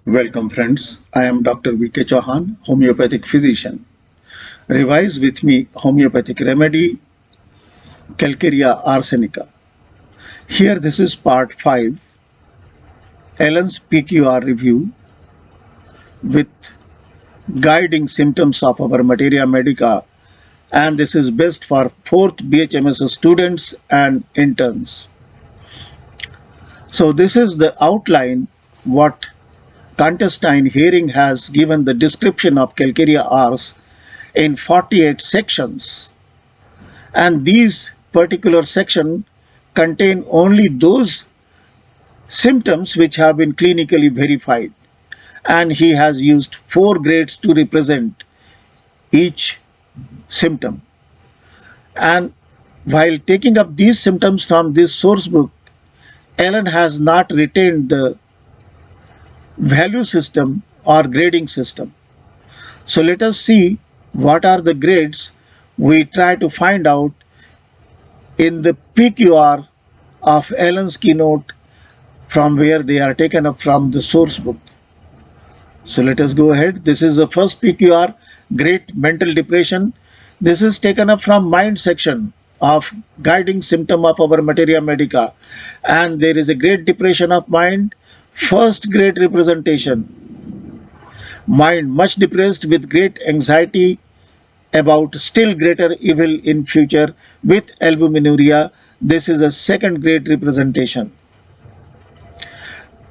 Welcome friends, I am Dr. V.K. Chauhan, homeopathic physician. Revise with me homeopathic remedy Calcarea arsenica. Here this is part 5, Allen's PQR review with guiding symptoms of our materia medica, and this is best for 4th BHMS students and interns. So this is the outline what Contestine hearing has given the description of Calcarea ars in 48 sections, and these particular sections contain only those symptoms which have been clinically verified, and he has used 4 grades to represent each symptom. And while taking up these symptoms from this source book, Allen has not retained the value system or grading system. So let us see what are the grades we try to find out in the PQR of Allen's keynote from where they are taken up from the source book. So let us go ahead. This is the first PQR, Great Mental Depression. This is taken up from mind section of guiding symptom of our materia medica, and there is a great depression of mind. First great representation, mind much depressed with great anxiety about still greater evil in future with albuminuria. This is a second great representation.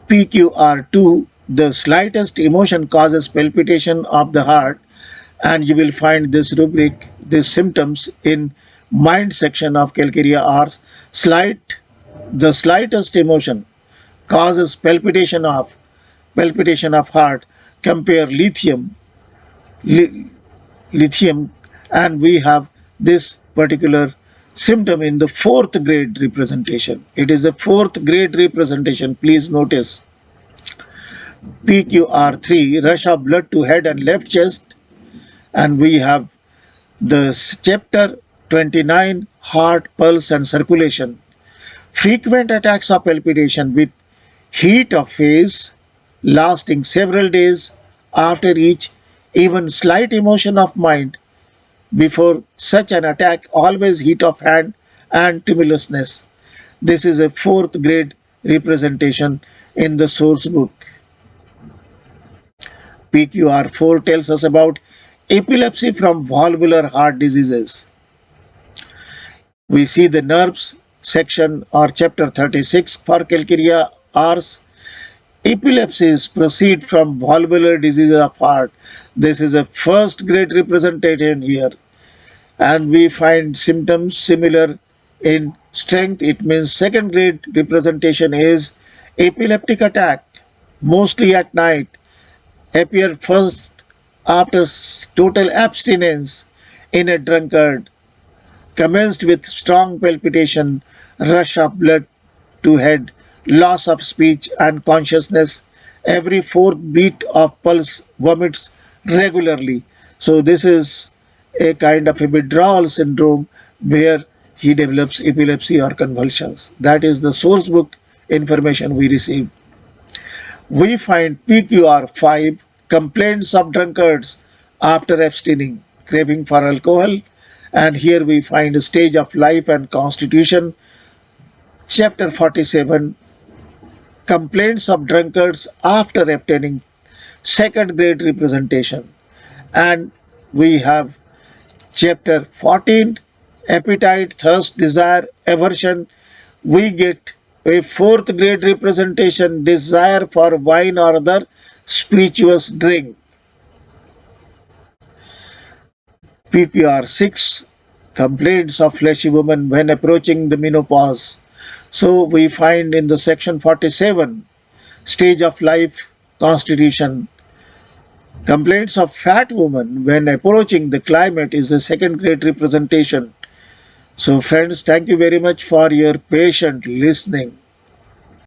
PQR2, the slightest emotion causes palpitation of the heart, and you will find this rubric, these symptoms in mind section of Calcarea ars. The slightest emotion causes palpitation of heart. Compare lithium, and we have this particular symptom in the 4th grade representation. It is a 4th grade representation. Please notice. PQR3, rush of blood to head and left chest, and we have the chapter 29, heart, pulse and circulation. Frequent attacks of palpitation with heat of face lasting several days after each, even slight emotion of mind before such an attack, always heat of hand and tremulousness. This is a 4th grade representation in the source book. PQR4 tells us about epilepsy from valvular heart diseases. We see the nerves section or chapter 36 for Calcarea ars. Epilepsies proceed from valvular disease of heart. This is a first grade representation here, and we find symptoms similar in strength. It means second grade representation is epileptic attack, mostly at night, appear first after total abstinence in a drunkard, commenced with strong palpitation, rush of blood to head, loss of speech and consciousness, every 4th beat of pulse, vomits regularly. So this is a kind of a withdrawal syndrome where he develops epilepsy or convulsions. That is the source book information we received. We find PQR5, complaints of drunkards after abstaining, craving for alcohol, and here we find a stage of life and constitution. Chapter 47, complaints of drunkards after abstaining, second grade representation. And we have chapter 14, appetite, thirst, desire, aversion. We get a 4th grade representation, desire for wine or other spirituous drink. PQR6, complaints of fleshy woman when approaching the menopause. So we find in the section 47, stage of life, constitution. Complaints of fat woman when approaching the climate is a second grade representation. So friends, thank you very much for your patient listening.